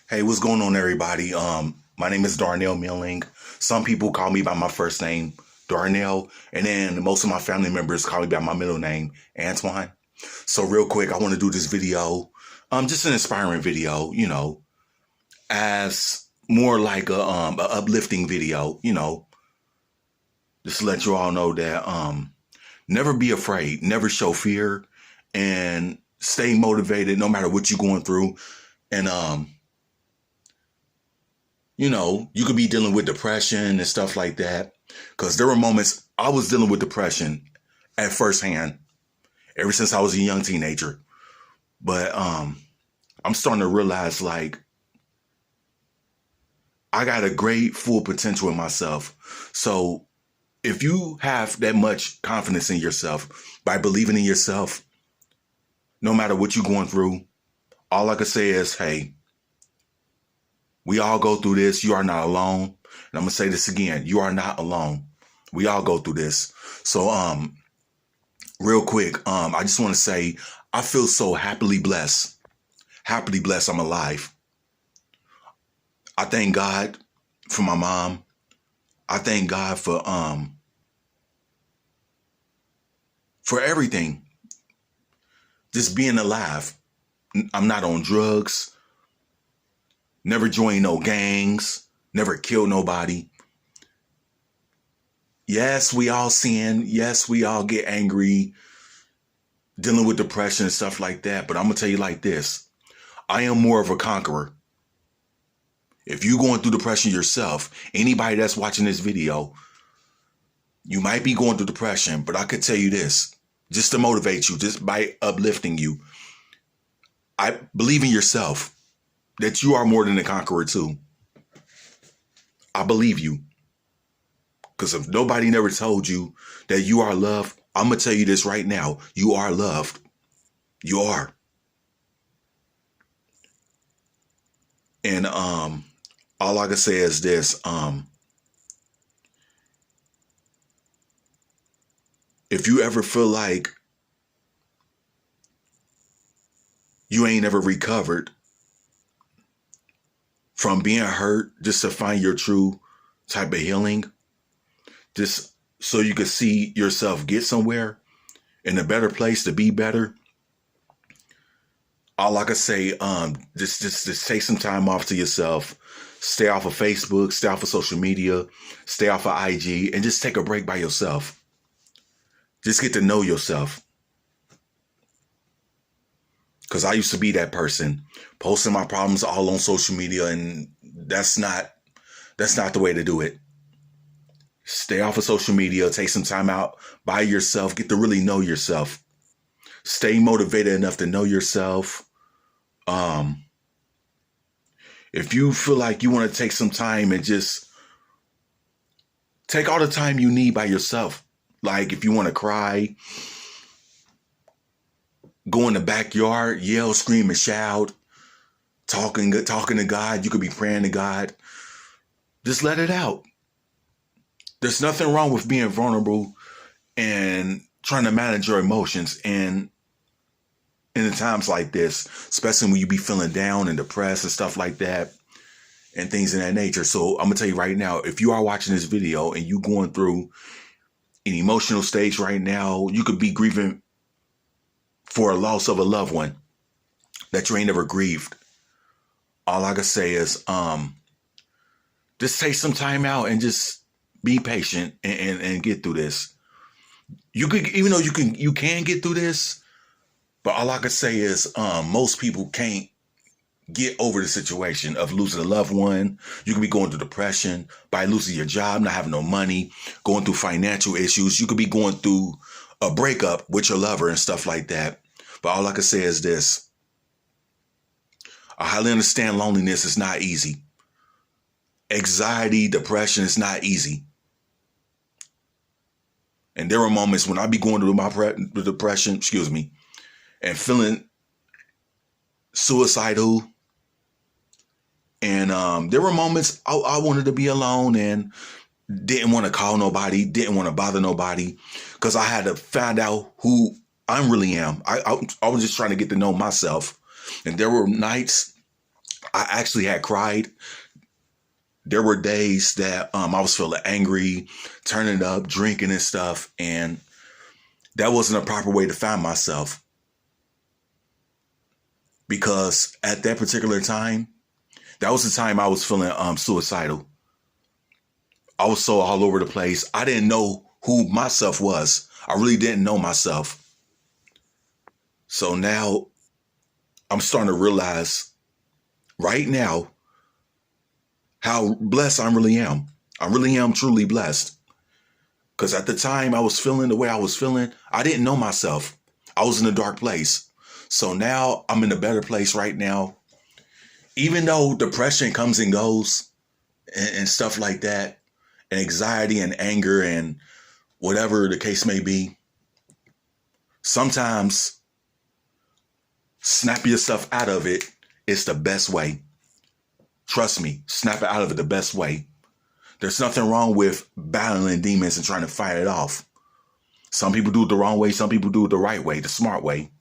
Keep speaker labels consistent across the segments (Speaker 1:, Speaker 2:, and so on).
Speaker 1: Hey, what's going on, everybody? My name is Darnell Milling. Some people call me by my first name, Darnell, and then most of my family members call me by my middle name, Antoine. So real quick, I want to do this video, just an inspiring video, as more like a uplifting video, just to let you all know that never be afraid, never show fear, and stay motivated no matter what you're going through, and you could be dealing with depression and stuff like that. Because there were moments I was dealing with depression at firsthand, ever since I was a young teenager. But I'm starting to realize, like, I got a great full potential in myself. So if you have that much confidence in yourself, by believing in yourself, no matter what you're going through, all I can say is, hey, we all go through this. You are not alone. And I'm going to say this again. You are not alone. We all go through this. So, real quick, I just want to say I feel so happily blessed. Happily blessed I'm alive. I thank God for my mom. I thank God for everything. Just being alive. I'm not on drugs. Never joined no gangs, never killed nobody. Yes, we all sin. Yes, we all get angry, dealing with depression and stuff like that. But I'm going to tell you like this. I am more of a conqueror. If you're going through depression yourself, anybody that's watching this video, you might be going through depression, but I could tell you this, just to motivate you, just by uplifting you. I believe in yourself. That you are more than a conqueror too. I believe you. Because if nobody never told you that you are loved, I'm going to tell you this right now. You are loved. You are. And all I can say is this. If you ever feel like you ain't ever recovered from being hurt, just to find your true type of healing, just so you can see yourself get somewhere in a better place to be better. All I can say, just take some time off to yourself. Stay off of Facebook, stay off of social media, stay off of IG, and just take a break by yourself. Just get to know yourself. Because I used to be that person, posting my problems all on social media, and that's not the way to do it. Stay off of social media, take some time out by yourself, get to really know yourself. Stay motivated enough to know yourself. If you feel like you want to take some time and just take all the time you need by yourself, like if you want to cry, go in the backyard, yell, scream, and shout, talking to God. You could be praying to God. Just let it out. There's nothing wrong with being vulnerable and trying to manage your emotions. And in times like this, especially when you be feeling down and depressed and stuff like that, and things of that nature. So I'm going to tell you right now, if you are watching this video and you going through an emotional stage right now, you could be grieving for a loss of a loved one that you ain't ever grieved. All I can say is, just take some time out and just be patient and get through this. You could, even though you can get through this, but all I can say is, most people can't get over the situation of losing a loved one. You could be going through depression by losing your job, not having no money, going through financial issues. You could be going through a breakup with your lover and stuff like that. But all I can say is this. I highly understand loneliness is not easy. Anxiety, depression is not easy. And there were moments when I be going through my depression, and feeling suicidal. And there were moments I wanted to be alone and didn't want to call nobody, didn't want to bother nobody, because I had to find out who I really am. I was just trying to get to know myself. And there were nights I actually had cried. There were days that I was feeling angry, turning up, drinking and stuff, and that wasn't a proper way to find myself, because at that particular time, that was the time I was feeling suicidal. I was so all over the place. I didn't know who myself was. I really didn't know myself. So now I'm starting to realize right now how blessed I really am. I really am truly blessed. Because at the time I was feeling the way I was feeling, I didn't know myself. I was in a dark place. So now I'm in a better place right now. Even though depression comes and goes and stuff like that, and anxiety and anger and whatever the case may be, sometimes snap yourself out of it is the best way. Trust me, snap it out of it the best way. There's nothing wrong with battling demons and trying to fight it off. Some people do it the wrong way. Some people do it the right way, the smart way.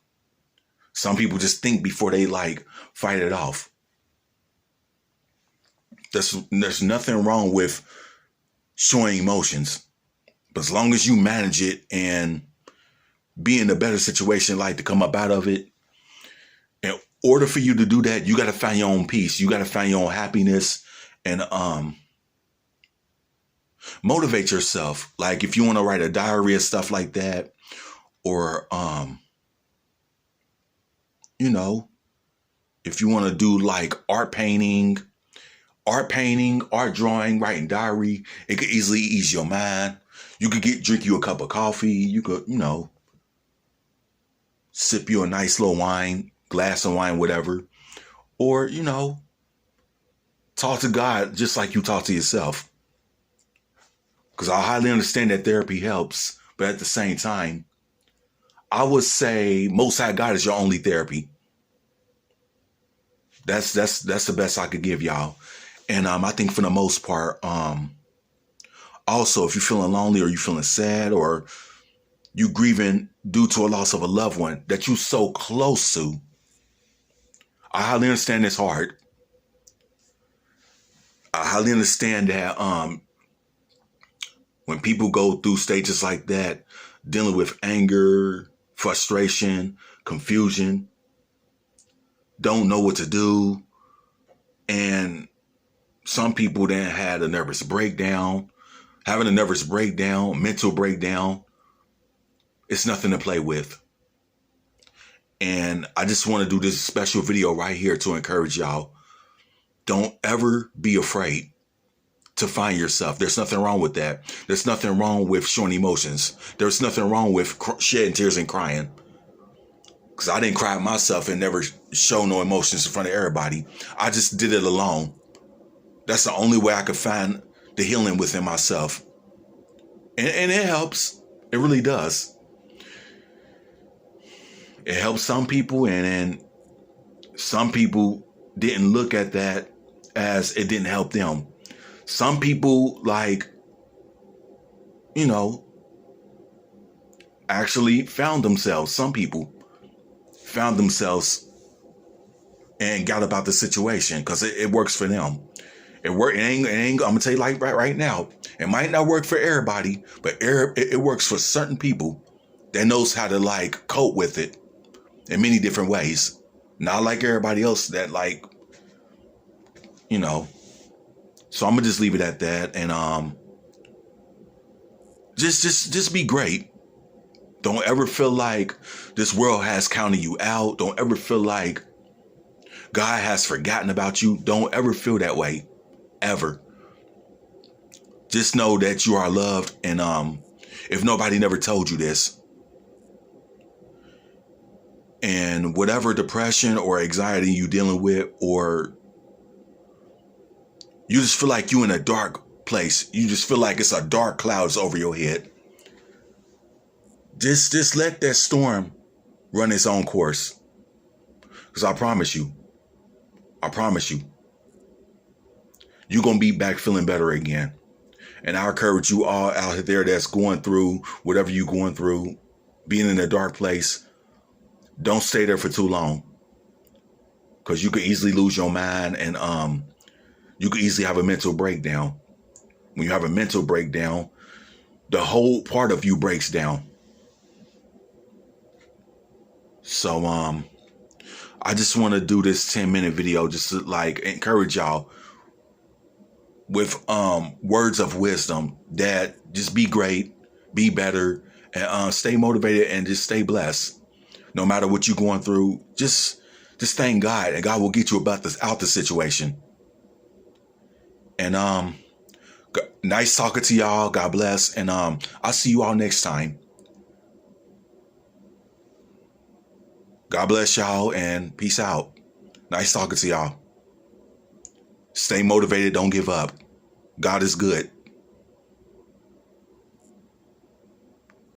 Speaker 1: Some people just think before they fight it off. There's nothing wrong with showing emotions. But as long as you manage it and be in a better situation, to come up out of it, in order for you to do that, you got to find your own peace. You got to find your own happiness and motivate yourself. Like if you want to write a diary and stuff like that, or if you want to do art painting, art drawing, writing diary, it could easily ease your mind. You could drink you a cup of coffee. You could, sip you a nice little glass of wine, whatever. Or, talk to God just like you talk to yourself. Because I highly understand that therapy helps. But at the same time, I would say Most High God is your only therapy. That's the best I could give y'all. And I think for the most part, also, if you're feeling lonely or you're feeling sad or you grieving due to a loss of a loved one that you're so close to, I highly understand it's hard. I highly understand that when people go through stages like that, dealing with anger, frustration, confusion, don't know what to do, and some people then had a nervous breakdown. Having a nervous breakdown, mental breakdown, it's nothing to play with. And I just want to do this special video right here to encourage y'all. Don't ever be afraid to find yourself. There's nothing wrong with that. There's nothing wrong with showing emotions. There's nothing wrong with shedding tears and crying. Because I didn't cry myself and never show no emotions in front of everybody. I just did it alone. That's the only way I could find the healing within myself. And it helps. It really does. It helps some people, and then some people didn't look at that as it didn't help them. Some people, actually found themselves. Some people found themselves and got about the situation because it works for them. It ain't, I'm gonna tell you right now, it might not work for everybody, but it works for certain people that knows how to cope with it in many different ways. Not like everybody else that So I'm gonna just leave it at that, and just be great. Don't ever feel like this world has counted you out. Don't ever feel like God has forgotten about you. Don't ever feel that way. Ever. Just know that you are loved, and if nobody never told you this, and whatever depression or anxiety you're dealing with, or you just feel like you're in a dark place, you just feel like it's a dark clouds over your head, just let that storm run its own course. Because I promise you, you're going to be back feeling better again. And I encourage you all out there that's going through whatever you're going through, being in a dark place, don't stay there for too long. because you could easily lose your mind, and you could easily have a mental breakdown. When you have a mental breakdown, the whole part of you breaks down. So I just want to do this 10-minute video just to like encourage y'all with words of wisdom that just be great, be better, and stay motivated, and just stay blessed. No matter what you're going through, just thank God, and God will get you out the situation. And nice talking to y'all. God bless, and I'll see you all next time. God bless y'all, and peace out. Nice talking to y'all. Stay motivated. Don't give up. God is good.